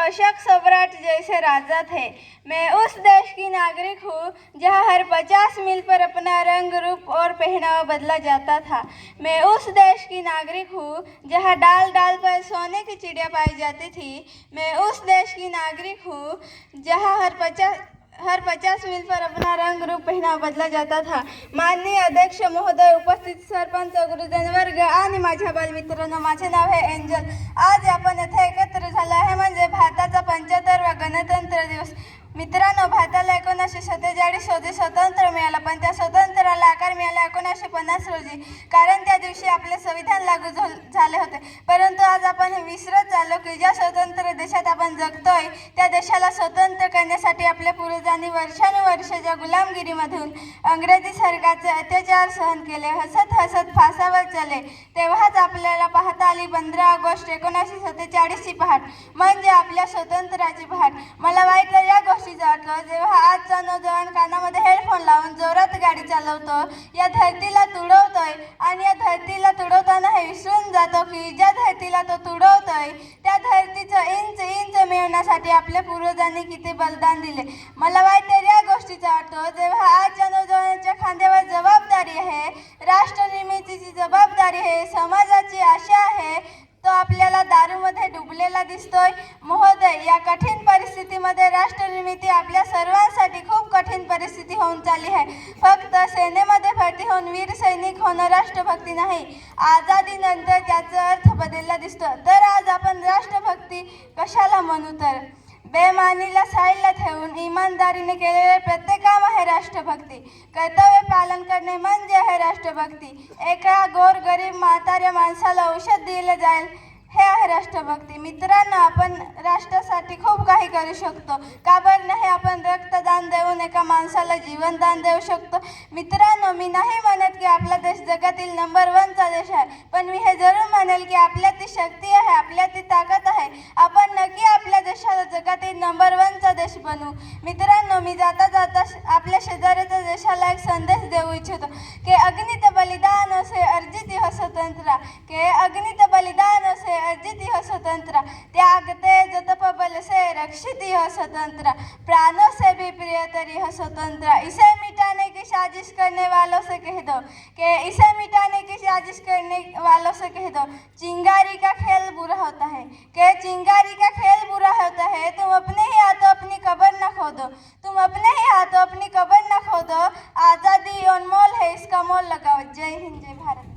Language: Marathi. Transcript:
अशोक सम्राट जैसे राजा थे। मैं उस देश की नागरिक हूँ जहाँ हर 50 मील पर अपना रंग, रूप और पहनावा बदला जाता था। मैं उस देश की नागरिक हूँ जहाँ डाल डाल पर सोने की चिड़िया पाई जाती थी। मैं उस देश की नागरिक हूँ जहाँ हर 50 मील पर अपना रंग, रूप, पहनावा बदला जाता था। माननीय अध्यक्ष महोदय, उपस्थित सरपंच, गुरुजन वर्ग आणि माझ्या बालमित्रांनो, माझे नाव आहे एंजल। आज आपण येथे एकत्र झालो आहे म्हणजे भारताचा 75वा गणतंत्र दिवस। मित्रांनो, भारताला 1947 रोजी स्वतंत्र मिळालं, पण त्या स्वतंत्राला आकार मिळाला 1950 रोजी, कारण त्या दिवशी आपले संविधान लागू झाले होते। परंतु आज आपण हे विसरत चाललो की ज्या स्वतंत्र देशात आपण जगतोय त्या देशाला स्वतंत्र करण्यासाठी आपल्या पूर्वजांनी वर्षानुवर्षे गुलामगिरीमधून इंग्रजी सरकारचे अत्याचार सहन केले, हसत हसत फासावर चले। तेव्हाच आपल्याला पाहता आली 15 ऑगस्ट 1947 ची पहाट, म्हणजे आपल्या स्वातंत्र्याची पहाट। मला वाईट या गोष्टीचा वाटलं जेव्हा आजचा नौजवान कानामध्ये हेडफोन लावून जोरात गाडी चालवतो, या धरतीला तुडवतोय आणि या धरतीला तुडवताना हे विसरून जातो की ज्या धरतीला तो तुडवतोय त्या धरतीचं इंच इंच मिळवण्यासाठी आपल्या पूर्वजांनी किती बलिदान दिले। मला वाईट या गोष्टीचा वाटतो जेव्हा आजच्या नौजवानाच्या खांद्यावर जबाबदारी आहे, राष्ट्रनिर्मितीची जबाबदारी आहे, समाजाची आशा आहे, तो आपल्याला दारूमध्ये डुबलेला दिसतोय। महोदय, या कठीण परिस्थितीमध्ये राष्ट्रनिर्मिती आपल्या सर्वांसाठी खूप कठीण परिस्थिती होऊन चालली आहे। फक्त सेनेमध्ये भरती होऊन वीर सैनिक होणं राष्ट्रभक्ती नाही, आझादीनंतर त्याचा अर्थ बदलला दिसतो। तर आज आपण राष्ट्रभक्ती कशाला म्हणू? तर बेमानीला साईडला ठेवून इमानदारीने केलेले प्रत्येक काम आहे राष्ट्रभक्ती। कर्तव्य पालन करणे म्हणजे आहे राष्ट्रभक्ती। एका गोरगरीब म्हाताऱ्या माणसाला औषध दिले जाईल हे आहे राष्ट्रभक्ती। मित्रांनो, आपण राष्ट्रासाठी खूप काही करू शकतो, का बरं नाही? आपण रक्तदान देऊन एका माणसाला जीवनदान देऊ शकतो। मित्रांनो, मी नाही म्हणत की आपला देश जगातील नंबर 1चा देश आहे, पण मी हे जरूर म्हणेल की आपल्यात ती शक्ती आहे, आपल्यात ती ताकद आहे। आपण नक्की आपल्या देशाला जगातील नंबर 1चा देश बनवू। मित्रांनो, मी जाता जाता आपल्या शेजाऱ्याच्या देशाला एक संदेश देऊ इच्छितो की अग्नित बलिदान से अर्जित हो स्वतंत्र, के अग्नित बलिदान से अर्जित हो स्वतंत्र, त्याग तेज तप बल से रक्षित हो स्वतंत्र, प्राणों से भी प्रियतरी हो स्वतंत्र। इसे मिटाने की साजिश करने वालों से कह दो कि इसे मिटाने की साजिश करने वालों से कह दो, चिंगारी का खेल बुरा होता है, कि चिंगारी का खेल बुरा होता है। तुम अपने ही हाथों अपनी कब्र न खोदो, तुम अपने ही हाथों अपनी कब्र न खोदो। आज़ादी अनमोल है, इसका मोल लगाओ। जय हिंद, जय भारत।